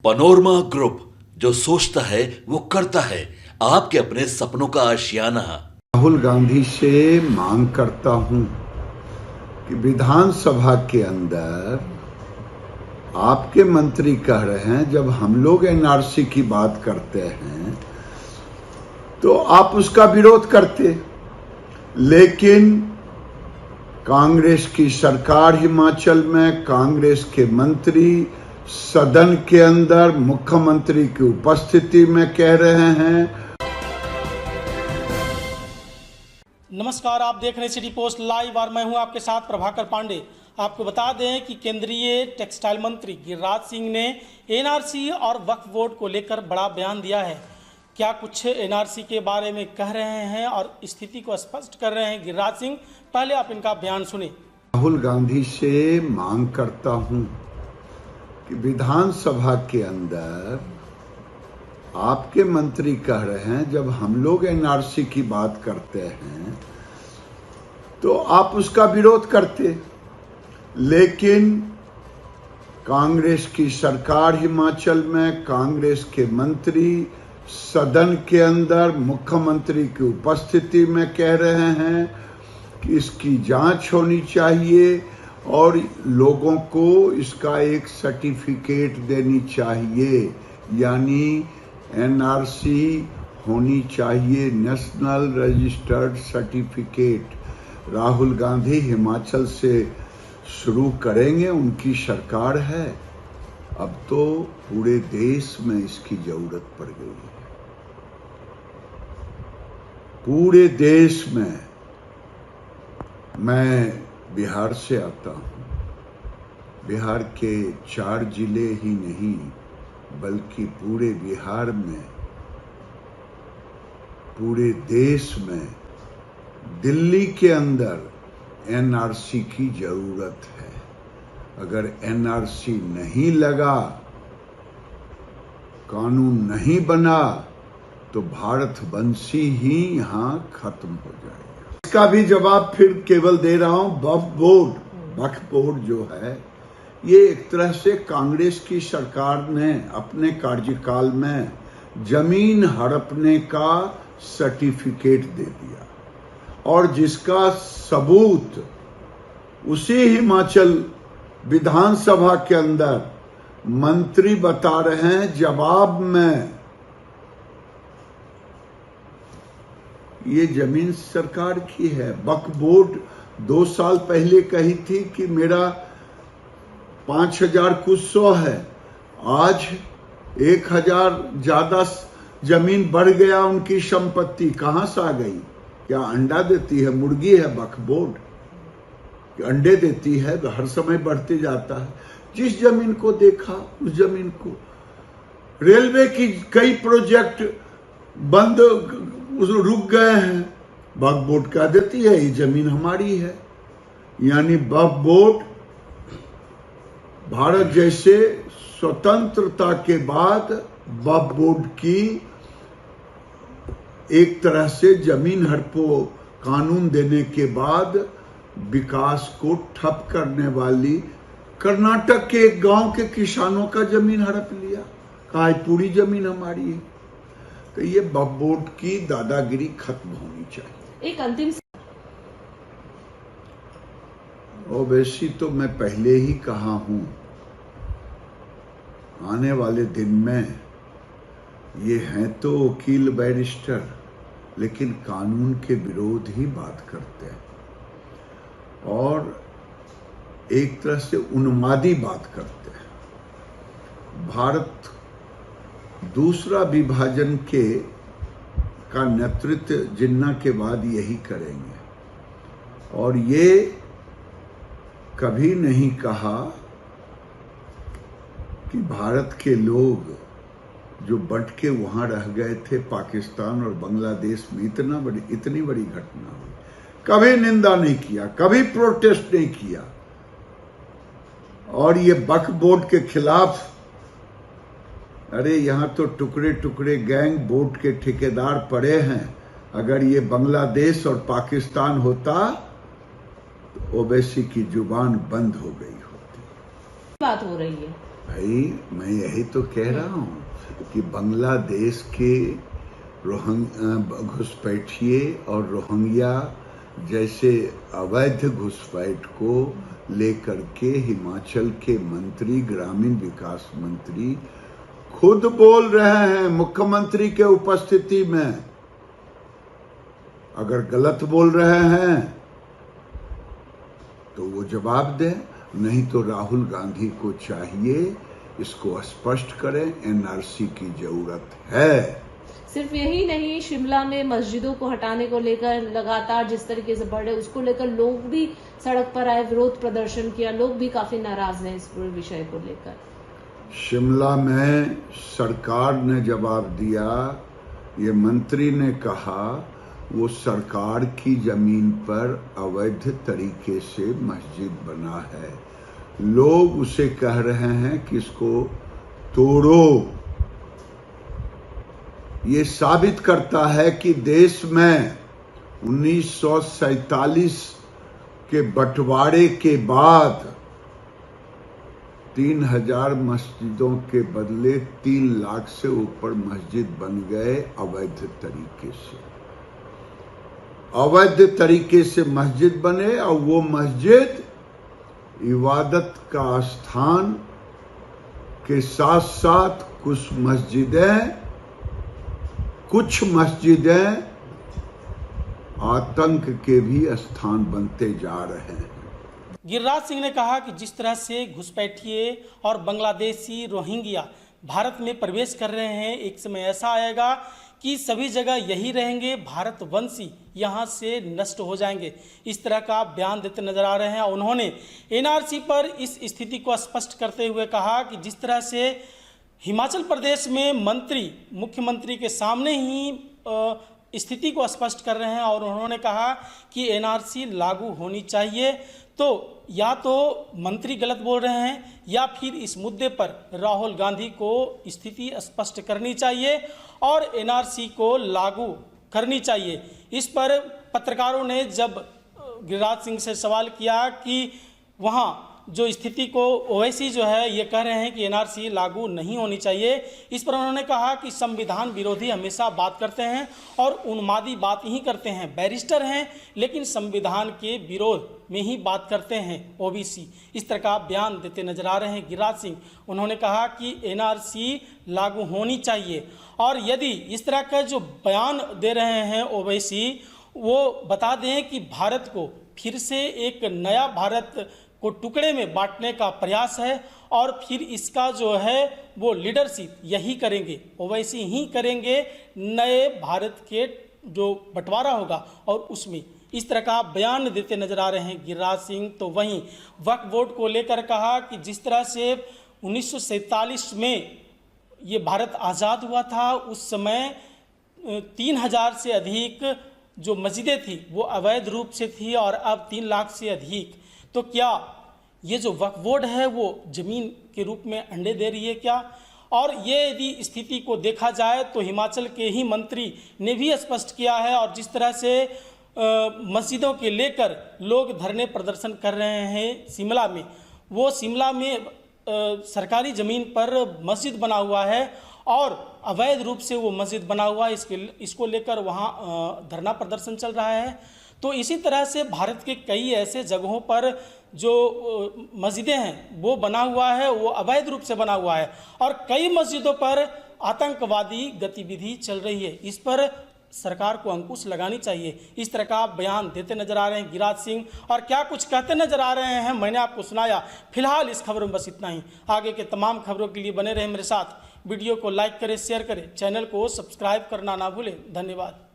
Panorama group, जो सोचता है वो करता है। आपके अपने सपनों का आशियाना। राहुल गांधी से मांग करता हूं कि विधानसभा के अंदर आपके मंत्री कह रहे हैं जब हम लोग एनआरसी की बात करते हैं तो आप उसका विरोध करते, लेकिन कांग्रेस की सरकार हिमाचल में, कांग्रेस के मंत्री सदन के अंदर मुख्यमंत्री की उपस्थिति में कह रहे हैं। नमस्कार, आप देख रहे हैं सिटी पोस्ट लाइव और मैं हूं आपके साथ प्रभाकर पांडे। आपको बता दें कि केंद्रीय टेक्सटाइल मंत्री गिरिराज सिंह ने एनआरसी और वक्फ बोर्ड को लेकर बड़ा बयान दिया है। क्या कुछ एनआरसी के बारे में कह रहे हैं और स्थिति को स्पष्ट कर रहे हैं गिरिराज सिंह। पहले आप इनका बयान सुने। राहुल गांधी से मांग करता हूं कि विधानसभा के अंदर आपके मंत्री कह रहे हैं जब हम लोग एनआरसी की बात करते हैं तो आप उसका विरोध करते, लेकिन कांग्रेस की सरकार हिमाचल में, कांग्रेस के मंत्री सदन के अंदर मुख्यमंत्री की उपस्थिति में कह रहे हैं कि इसकी जांच होनी चाहिए और लोगों को इसका एक सर्टिफिकेट देनी चाहिए, यानी एनआरसी होनी चाहिए, national registered certificate. Rahul Gandhi Himachal से शुरू करेंगे, उनकी सरकार है। अब तो पूरे देश में इसकी जरूरत पड़ गई है, पूरे देश में। मैं बिहार से आता हूँ। बिहार के 4 जिले ही नहीं बल्कि पूरे बिहार में, पूरे देश में, दिल्ली के अंदर एनआरसी की जरूरत है। अगर एनआरसी नहीं लगा, कानून नहीं बना तो भारतवंशी ही यहां खत्म हो जाएगा। इसका भी जवाब फिर केवल दे रहा हूं। वक्फ बोर्ड जो है, ये एक तरह से कांग्रेस की सरकार ने अपने कार्यकाल में जमीन हड़पने का सर्टिफिकेट दे दिया और जिसका सबूत उसी हिमाचल विधानसभा के अंदर मंत्री बता रहे हैं जवाब में। ये जमीन सरकार की है। वक्फ बोर्ड 2 साल पहले कही थी कि मेरा 5,000 कुछ सौ है, आज 1,000 ज्यादा जमीन बढ़ गया। उनकी संपत्ति कहां से आ गई? क्या अंडा देती है? मुर्गी है वक्फ बोर्ड? अंडे देती है, हर समय बढ़ते जाता है। जिस जमीन को देखा उस जमीन को, रेलवे की कई प्रोजेक्ट बंद रुक गए हैं, वक्फ बोर्ड कह देती है ये जमीन हमारी है। यानी वक्फ बोर्ड भारत जैसे स्वतंत्रता के बाद वक्फ बोर्ड की एक तरह से जमीन हड़पो कानून देने के बाद विकास को ठप करने वाली कर्नाटक के एक गांव के किसानों का जमीन हड़प लिया, कहा पूरी जमीन हमारी है। तो ये वक्फ बोर्ड की दादागिरी खत्म होनी चाहिए। एक अंतिम वैसी तो मैं पहले ही कहा हूं, आने वाले दिन में ये हैं तो वकील बैरिस्टर, लेकिन कानून के विरोध ही बात करते हैं और एक तरह से उन्मादी बात करते हैं। भारत दूसरा विभाजन का नेतृत्व जिन्ना के बाद यही करेंगे और ये कभी नहीं कहा कि भारत के लोग जो बट के वहां रह गए थे पाकिस्तान और बांग्लादेश में, इतनी बड़ी घटना हुई, कभी निंदा नहीं किया, कभी प्रोटेस्ट नहीं किया। और ये वक्फ बोर्ड के खिलाफ, अरे यहां तो टुकड़े टुकड़े गैंग बोर्ड के ठेकेदार पड़े हैं। अगर ये बांग्लादेश और पाकिस्तान होता तो ओवैसी की जुबान बंद हो गई होती। बात हो रही है, भाई मैं यही तो कह रहा हूँ कि बांग्लादेश के घुसपैठिए और रोहिंग्या जैसे अवैध घुसपैठ को लेकर के हिमाचल के मंत्री, ग्रामीण विकास मंत्री खुद बोल रहे हैं मुख्यमंत्री के उपस्थिति में। अगर गलत बोल रहे हैं तो वो जवाब दें, नहीं तो राहुल गांधी को चाहिए इसको स्पष्ट करें, एनआरसी की जरूरत है। सिर्फ यही नहीं, शिमला में मस्जिदों को हटाने को लेकर लगातार जिस तरीके से बढ़ रहे उसको लेकर लोग भी सड़क पर आए, विरोध प्रदर्शन किया, लोग भी काफी नाराज हैं इस पूरे विषय को लेकर। शिमला में सरकार ने जवाब दिया, ये मंत्री ने कहा वो सरकार की जमीन पर अवैध तरीके से मस्जिद बना है। लोग उसे कह रहे हैं कि इसको तोड़ो। ये साबित करता है कि देश में 1947 के बंटवारे के बाद 3000 मस्जिदों के बदले 3 लाख से ऊपर मस्जिद बन गए अवैध तरीके से। अवैध तरीके से मस्जिद बने और वो मस्जिद इबादत का स्थान के साथ साथ कुछ मस्जिदें आतंक के भी स्थान बनते जा रहे हैं। गिरिराज सिंह ने कहा कि जिस तरह से घुसपैठिए और बांग्लादेशी रोहिंग्या भारत में प्रवेश कर रहे हैं, एक समय ऐसा आएगा कि सभी जगह यही रहेंगे, भारतवंशी यहाँ से नष्ट हो जाएंगे। इस तरह का बयान देते नजर आ रहे हैं। उन्होंने एनआरसी पर इस स्थिति को स्पष्ट करते हुए कहा कि जिस तरह से हिमाचल प्रदेश में मंत्री मुख्यमंत्री के सामने ही स्थिति को स्पष्ट कर रहे हैं और उन्होंने कहा कि एनआरसी लागू होनी चाहिए। तो या तो मंत्री गलत बोल रहे हैं या फिर इस मुद्दे पर राहुल गांधी को स्थिति स्पष्ट करनी चाहिए और एनआरसी को लागू करनी चाहिए। इस पर पत्रकारों ने जब गिरिराज सिंह से सवाल किया कि वहाँ जो स्थिति को ओवैसी जो है ये कह रहे हैं कि एनआरसी लागू नहीं होनी चाहिए, इस पर उन्होंने कहा कि संविधान विरोधी हमेशा बात करते हैं और उन्मादी बात ही करते हैं, बैरिस्टर हैं लेकिन संविधान के विरोध में ही बात करते हैं ओबीसी। इस तरह का बयान देते नजर आ रहे हैं गिरिराज सिंह। उन्होंने कहा कि एनआरसी लागू होनी चाहिए और यदि इस तरह का जो बयान दे रहे हैं ओवैसी, वो बता दें कि भारत को फिर से एक नया भारत को टुकड़े में बांटने का प्रयास है और फिर इसका जो है वो लीडरशिप यही करेंगे, ओवैसी ही करेंगे। नए भारत के जो बंटवारा होगा और उसमें इस तरह का बयान देते नजर आ रहे हैं गिरिराज सिंह। तो वहीं वक्फ बोर्ड को लेकर कहा कि जिस तरह से 1947 में ये भारत आज़ाद हुआ था, उस समय 3000 से अधिक जो मस्जिदें थी वो अवैध रूप से थी और अब 3 लाख से अधिक। तो क्या ये जो वक्फ बोर्ड है वो जमीन के रूप में अंडे दे रही है क्या? और ये यदि स्थिति को देखा जाए तो हिमाचल के ही मंत्री ने भी स्पष्ट किया है और जिस तरह से मस्जिदों के लेकर लोग धरने प्रदर्शन कर रहे हैं शिमला में, वो शिमला में सरकारी ज़मीन पर मस्जिद बना हुआ है और अवैध रूप से वो मस्जिद बना हुआ है, इसको लेकर वहाँ धरना प्रदर्शन चल रहा है। तो इसी तरह से भारत के कई ऐसे जगहों पर जो मस्जिदें हैं वो बना हुआ है, वो अवैध रूप से बना हुआ है और कई मस्जिदों पर आतंकवादी गतिविधि चल रही है। इस पर सरकार को अंकुश लगानी चाहिए। इस तरह का बयान देते नजर आ रहे हैं गिरिराज सिंह और क्या कुछ कहते नजर आ रहे हैं मैंने आपको सुनाया। फिलहाल इस खबर में बस इतना ही। आगे के तमाम खबरों के लिए बने रहे मेरे साथ। वीडियो को लाइक करें, शेयर करें, चैनल को सब्सक्राइब करना ना भूलें। धन्यवाद।